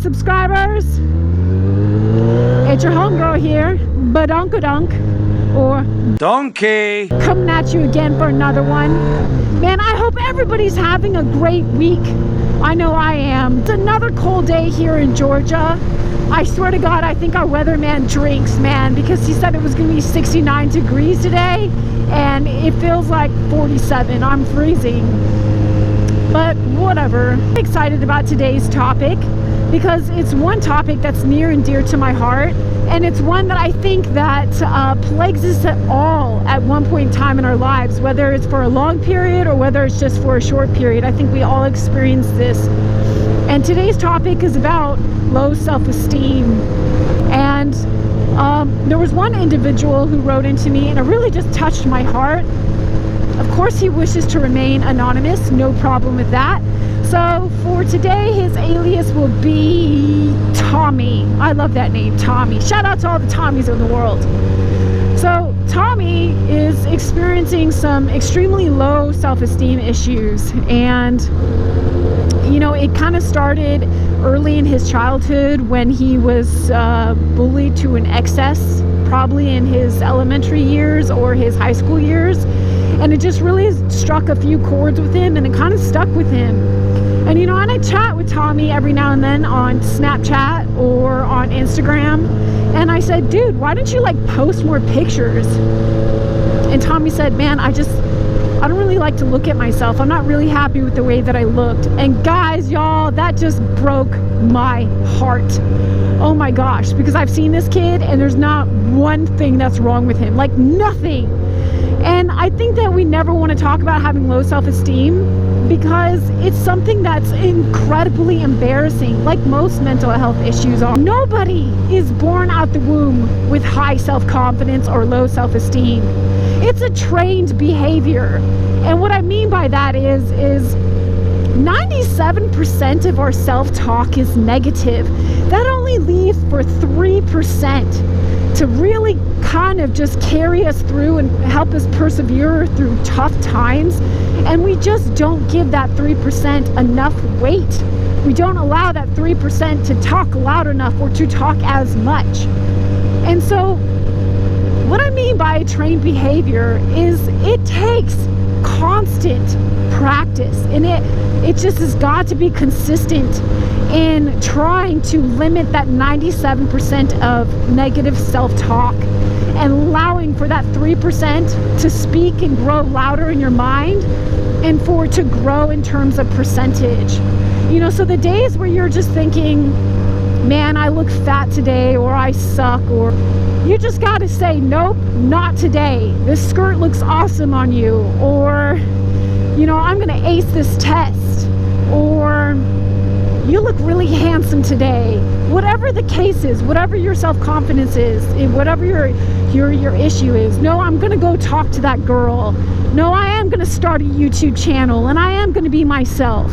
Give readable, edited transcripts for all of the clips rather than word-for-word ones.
subscribers? It's your homegirl here, Badunkadunk, or Donkey, coming at you again for another one. Man, I hope everybody's having a great week. I know I am. It's another cold day here in Georgia. I swear to God, I think our weatherman drinks, man, because he said it was going to be 69 degrees today, and it feels like 47. I'm freezing. But whatever. I'm excited about today's topic because it's one topic that's near and dear to my heart, and it's one that I think that plagues us all at one point in time in our lives, whether it's for a long period or whether it's just for a short period. I think we all experience this. And today's topic is about low self-esteem. And there was one individual who wrote into me, and it really just touched my heart. Of course, he wishes to remain anonymous, no problem with that. So for today, his alias will be Tommy. I love that name, Tommy. Shout out to all the Tommies in the world. So Tommy is experiencing some extremely low self-esteem issues, and you know, it kind of started early in his childhood when he was bullied to an excess, probably in his elementary years or his high school years. And it just really struck a few chords with him, and it kind of stuck with him. And you know, and I chat with Tommy every now and then on Snapchat or on Instagram. And I said, dude, why don't you like post more pictures? And Tommy said, man, I don't really like to look at myself. I'm not really happy with the way that I looked. And guys, y'all, that just broke my heart. Oh my gosh, because I've seen this kid and there's not one thing that's wrong with him, like nothing. And I think that we never want to talk about having low self-esteem because it's something that's incredibly embarrassing, like most mental health issues are. Nobody is born out the womb with high self-confidence or low self-esteem. It's a trained behavior. And what I mean by that is 97% of our self-talk is negative. That only leaves for 3% to really kind of just carry us through and help us persevere through tough times. And we just don't give that 3% enough weight. We don't allow that 3% to talk loud enough or to talk as much. And so what I mean by trained behavior is it takes constant practice, and it just has got to be consistent in trying to limit that 97% of negative self-talk and allowing for that 3% to speak and grow louder in your mind, and for it to grow in terms of percentage. You know, so the days where you're just thinking, man, I look fat today, or I suck, or you just got to say, nope, not today. This skirt looks awesome on you, or, you know, I'm going to ace this test, or you look really handsome today. Whatever the case is, whatever your self-confidence is, whatever your issue is. No, I'm going to go talk to that girl. No, I am going to start a YouTube channel, and I am going to be myself.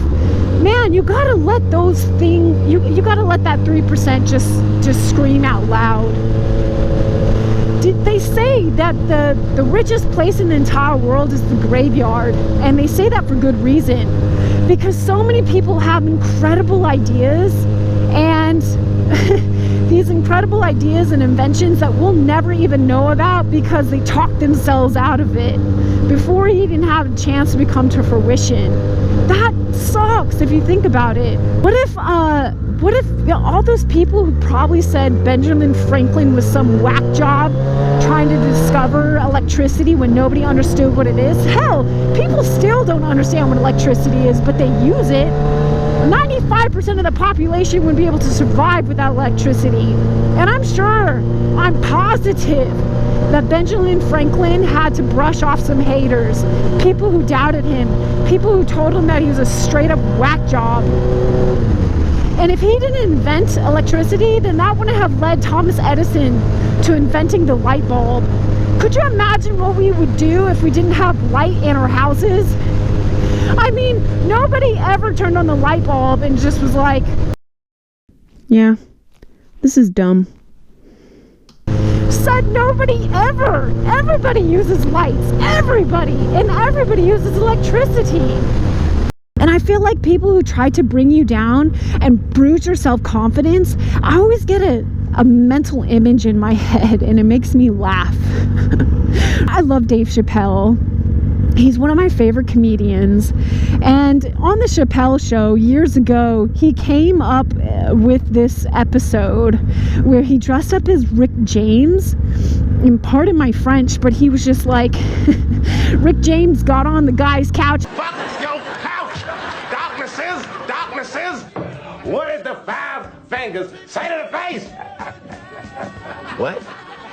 Man, you got to let those things, you got to let that 3% just scream out loud. They say that the richest place in the entire world is the graveyard, and they say that for good reason, because so many people have incredible ideas, and these incredible ideas and inventions that we'll never even know about because they talk themselves out of it before you even have a chance to come to fruition. That sucks if you think about it. What if all those people who probably said Benjamin Franklin was some whack job trying to discover electricity when nobody understood what it is? Hell, people still don't understand what electricity is, but they use it. 95% of the population would be able to survive without electricity. And I'm positive that Benjamin Franklin had to brush off some haters, people who doubted him, people who told him that he was a straight up whack job. And if he didn't invent electricity, then that wouldn't have led Thomas Edison to inventing the light bulb. Could you imagine what we would do if we didn't have light in our houses? I mean, nobody ever turned on the light bulb and just was like, yeah, this is dumb. Said nobody ever. Everybody uses lights. Everybody. And everybody uses electricity. And I feel like people who try to bring you down and bruise your self-confidence, I always get a mental image in my head, and it makes me laugh. I love Dave Chappelle. He's one of my favorite comedians, and on the Chappelle show years ago, he came up with this episode where he dressed up as Rick James, and pardon my French, but he was just like, Rick James got on the guy's couch. Fuck your couch! Darknesses! What did the 5 fingers say to the face? What?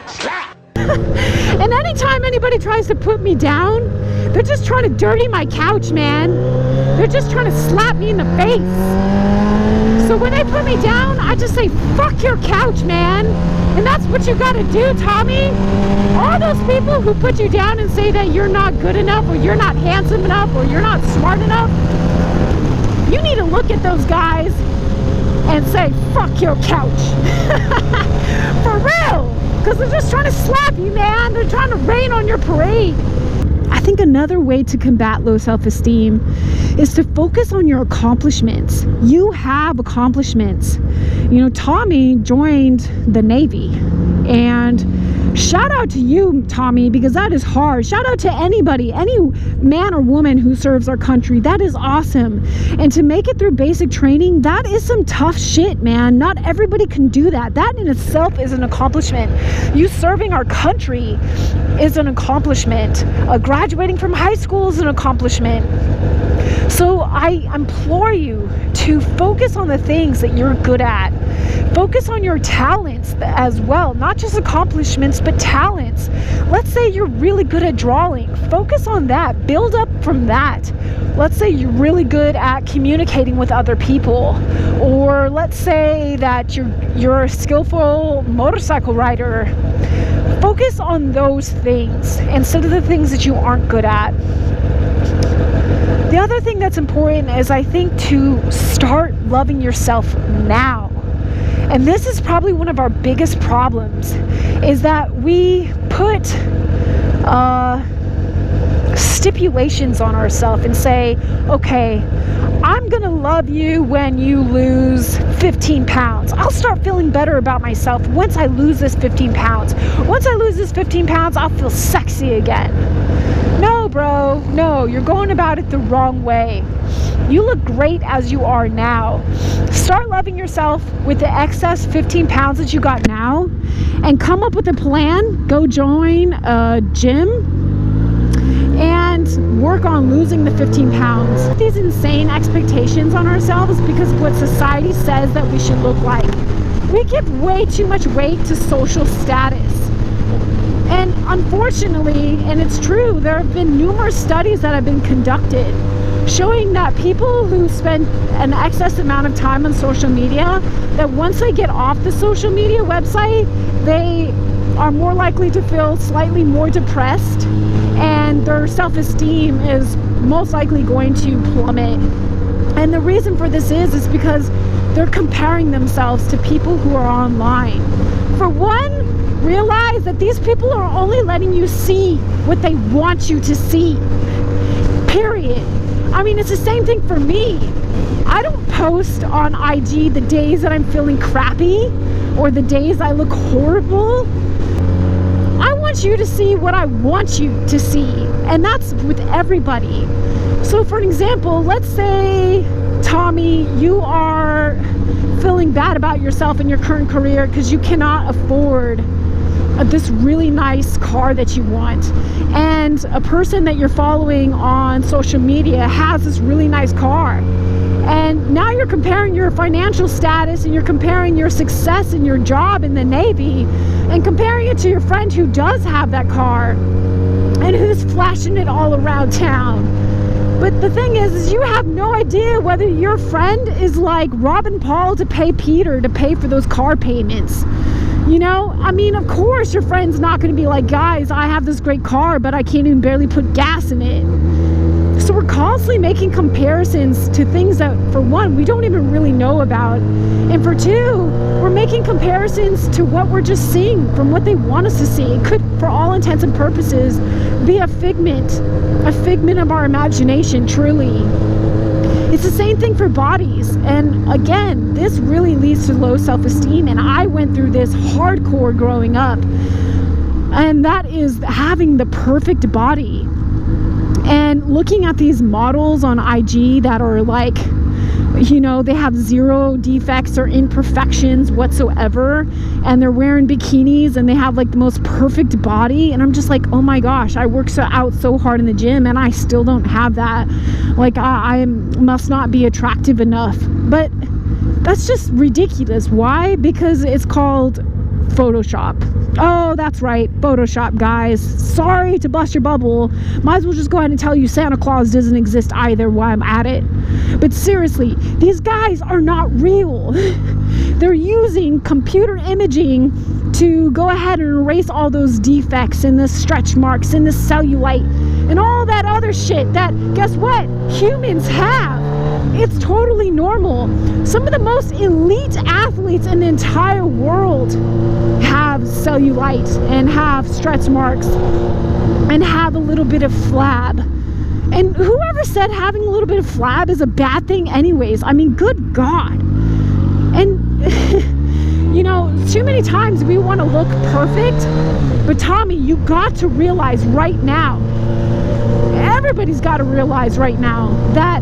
Slap! And anytime anybody tries to put me down, they're just trying to dirty my couch, man. They're just trying to slap me in the face. So when they put me down, I just say, fuck your couch, man. And that's what you gotta do, Tommy. All those people who put you down and say that you're not good enough, or you're not handsome enough, or you're not smart enough, you need to look at those guys and say, fuck your couch. For real. Because they're just trying to slap you, man. They're trying to rain on your parade. I think another way to combat low self-esteem is to focus on your accomplishments. You have accomplishments. You know, Tommy joined the Navy, and shout out to you, Tommy, because that is hard. Shout out to anybody, any man or woman who serves our country. That is awesome. And to make it through basic training, that is some tough shit, man. Not everybody can do that. That in itself is an accomplishment. You serving our country is an accomplishment. Graduating from high school is an accomplishment. So I implore you to focus on the things that you're good at. Focus on your talents as well, not just accomplishments, but talents. Let's say you're really good at drawing. Focus on that. Build up from that. Let's say you're really good at communicating with other people, or let's say that you're a skillful motorcycle rider. Focus on those things instead of the things that you aren't good at. The other thing that's important is, I think, to start loving yourself now. And this is probably one of our biggest problems, is that we put stipulations on ourselves and say, okay, I'm gonna love you when you lose 15 pounds. I'll start feeling better about myself once I lose this 15 pounds. Once I lose this 15 pounds, I'll feel sexy again. No, bro, no, you're going about it the wrong way. You look great as you are now. Start loving yourself with the excess 15 pounds that you got now, and come up with a plan. Go join a gym and work on losing the 15 pounds. These insane expectations on ourselves because of what society says that we should look like. We give way too much weight to social status. And unfortunately, and it's true, there have been numerous studies that have been conducted showing that people who spend an excess amount of time on social media, that once they get off the social media website, they are more likely to feel slightly more depressed, and their self-esteem is most likely going to plummet. And the reason for this is because they're comparing themselves to people who are online. For one, realize that these people are only letting you see what they want you to see. Period. I mean, it's the same thing for me. I don't post on IG the days that I'm feeling crappy or the days I look horrible. I want you to see what I want you to see, and that's with everybody. So for an example, let's say, Tommy, you are feeling bad about yourself in your current career because you cannot afford this really nice car that you want, and a person that you're following on social media has this really nice car, and now you're comparing your financial status and you're comparing your success in your job in the Navy and comparing it to your friend who does have that car and who's flashing it all around town. But the thing is you have no idea whether your friend is like robbing Paul to pay Peter to pay for those car payments. You know, I mean, of course your friend's not going to be like, guys, I have this great car, but I can't even barely put gas in it. So we're constantly making comparisons to things that, for one, we don't even really know about. And for two, we're making comparisons to what we're just seeing from what they want us to see. It could, for all intents and purposes, be a figment of our imagination, truly. It's the same thing for bodies. And again, this really leads to low self-esteem. And I went through this hardcore growing up. And that is having the perfect body. And looking at these models on IG that are like, you know, they have zero defects or imperfections whatsoever, and they're wearing bikinis and they have like the most perfect body, and I'm just like, oh my gosh, I work out so hard in the gym and I still don't have that. Like I must not be attractive enough. But that's just ridiculous. Why? Because it's called Photoshop. Oh, that's right, Photoshop, guys. Sorry to bust your bubble. Might as well just go ahead and tell you Santa Claus doesn't exist either while I'm at it. But seriously, these guys are not real. They're using computer imaging to go ahead and erase all those defects and the stretch marks and the cellulite and all that other shit that, guess what, humans have. It's totally normal. Some of the most elite athletes in the entire world have cellulite and have stretch marks and have a little bit of flab. And whoever said having a little bit of flab is a bad thing anyways? I mean, good God. And you know, too many times we want to look perfect, but Tommy, you got to realize right now, everybody's got to realize right now that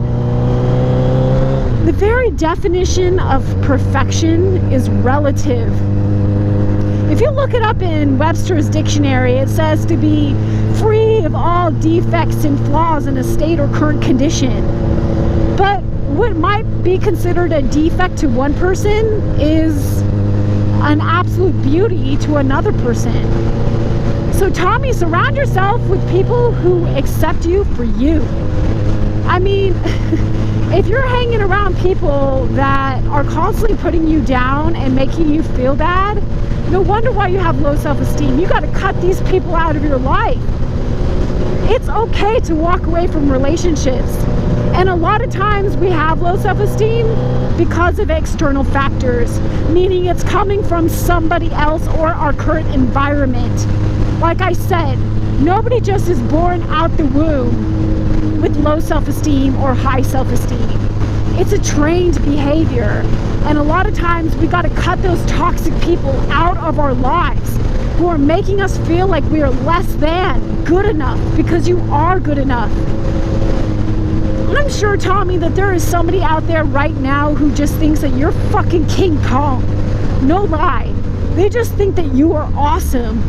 the very definition of perfection is relative. If you look it up in Webster's dictionary, it says to be free of all defects and flaws in a state or current condition. But what might be considered a defect to one person is an absolute beauty to another person. So Tommy, surround yourself with people who accept you for you. I mean, if you're hanging around people that are constantly putting you down and making you feel bad, no wonder why you have low self-esteem. You got to cut these people out of your life. It's okay to walk away from relationships. And a lot of times we have low self-esteem because of external factors, meaning it's coming from somebody else or our current environment. Like I said, nobody just is born out the womb with low self-esteem or high self-esteem. It's a trained behavior. And a lot of times we got to cut those toxic people out of our lives who are making us feel like we are less than good enough, because you are good enough. I'm sure, Tommy, that there is somebody out there right now who just thinks that you're fucking King Kong. No lie. They just think that you are awesome.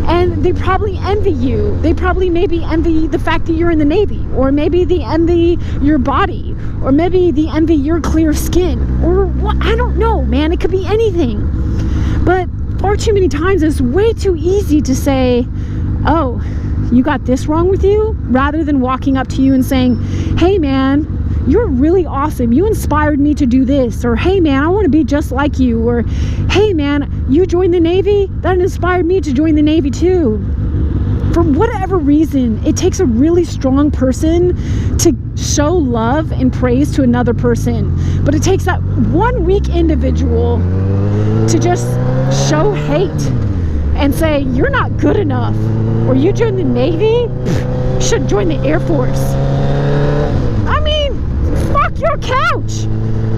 And they probably envy you. They probably maybe envy the fact that you're in the Navy. Or maybe they envy your body. Or maybe they envy your clear skin. Or what? I don't know, man. It could be anything. But far too many times it's way too easy to say, oh, you got this wrong with you? Rather than walking up to you and saying, hey man, you're really awesome. You inspired me to do this. Or hey man, I want to be just like you. Or hey man, you joined the Navy? That inspired me to join the Navy too. For whatever reason, it takes a really strong person to show love and praise to another person. But it takes that one weak individual to just show hate and say, you're not good enough. Or you joined the Navy? Pfft, should join the Air Force. I mean, fuck your couch.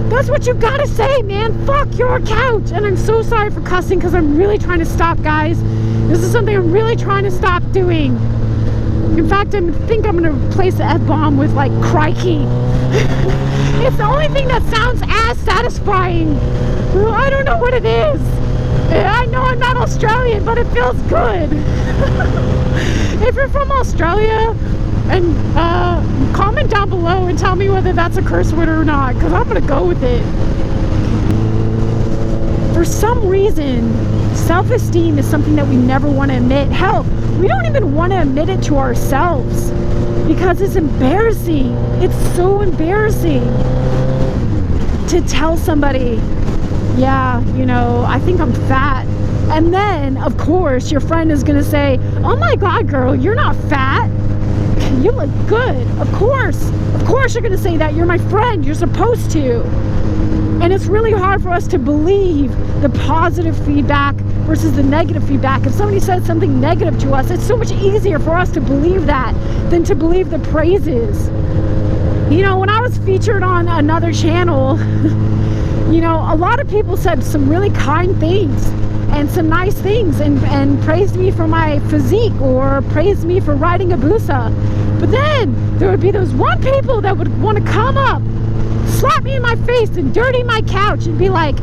That's what you gotta say, man. Fuck your couch. And I'm so sorry for cussing because I'm really trying to stop, guys. This is something I'm really trying to stop doing. In fact, I think I'm gonna replace the F-bomb with like crikey. It's the only thing that sounds as satisfying. I don't know what it is. I know I'm not Australian, but it feels good. If you're from Australia, and comment down below and tell me whether that's a curse word or not, because I'm gonna go with it. For some reason, self-esteem is something that we never want to admit. Hell, we don't even want to admit it to ourselves because it's embarrassing. It's so embarrassing to tell somebody, yeah, you know, I think I'm fat. And then, of course, your friend is going to say, oh my God, girl, you're not fat. You look good. Of course you're going to say that. You're my friend. You're supposed to. And it's really hard for us to believe the positive feedback versus the negative feedback. If somebody says something negative to us, it's so much easier for us to believe that than to believe the praises. You know, when I was featured on another channel, you know, a lot of people said some really kind things and some nice things and praised me for my physique or praised me for riding a Busa. But then there would be those one people that would want to come up, slap me in my face and dirty my couch and be like,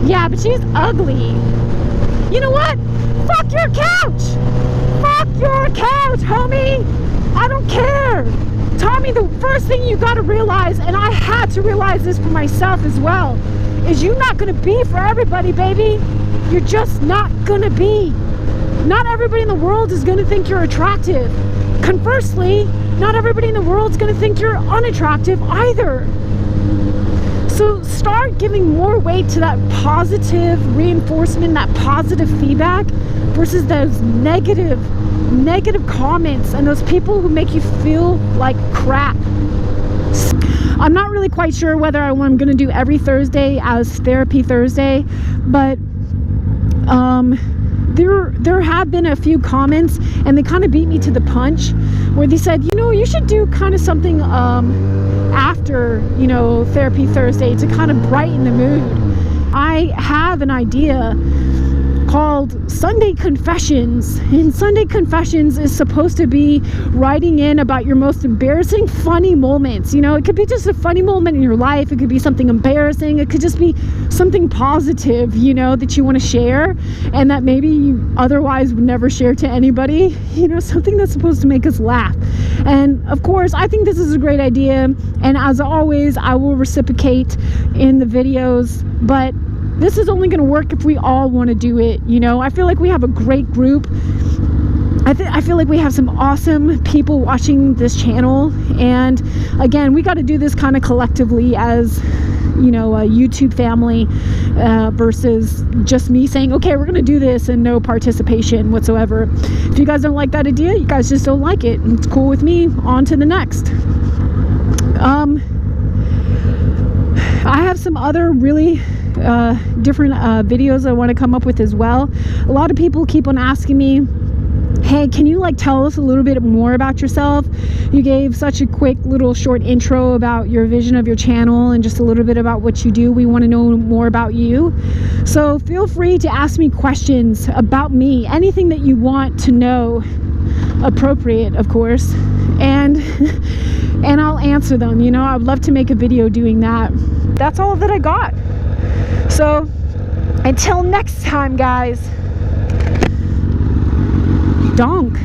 yeah, but she's ugly. You know what? Fuck your couch! Fuck your couch, homie! I don't care! Tommy, the first thing you gotta realize, and I had to realize this for myself as well, is you're not gonna be for everybody, baby. You're just not gonna be. Not everybody in the world is gonna think you're attractive. Conversely, not everybody in the world is gonna think you're unattractive either. So start giving more weight to that positive reinforcement, that positive feedback versus those negative comments and those people who make you feel like crap. I'm not really quite sure whether I'm going to do every Thursday as Therapy Thursday, but there have been a few comments and they kind of beat me to the punch where they said, you know, you should do kind of something after, you know, Therapy Thursday to kind of brighten the mood. I have an idea called Sunday Confessions, and Sunday Confessions is supposed to be writing in about your most embarrassing funny moments. You know, it could be just a funny moment in your life, it could be something embarrassing, it could just be something positive, you know, that you want to share and that maybe you otherwise would never share to anybody, you know, something that's supposed to make us laugh. And of course, I think this is a great idea, and as always, I will reciprocate in the videos, but this is only going to work if we all want to do it. You know, I feel like we have a great group. I feel like we have some awesome people watching this channel, and again, we got to do this kind of collectively as, you know, a YouTube family versus just me saying, okay, we're going to do this and no participation whatsoever. If you guys don't like that idea, you guys just don't like it. It's cool with me. On to the next. I have some other really different videos I want to come up with as well. A lot of people keep on asking me, hey, can you like tell us a little bit more about yourself? You gave such a quick little short intro about your vision of your channel and just a little bit about what you do. We want to know more about you. So feel free to ask me questions about me, anything that you want to know, appropriate of course, and I'll answer them. You know, I'd love to make a video doing that. That's all that I got. So until next time, guys, donk.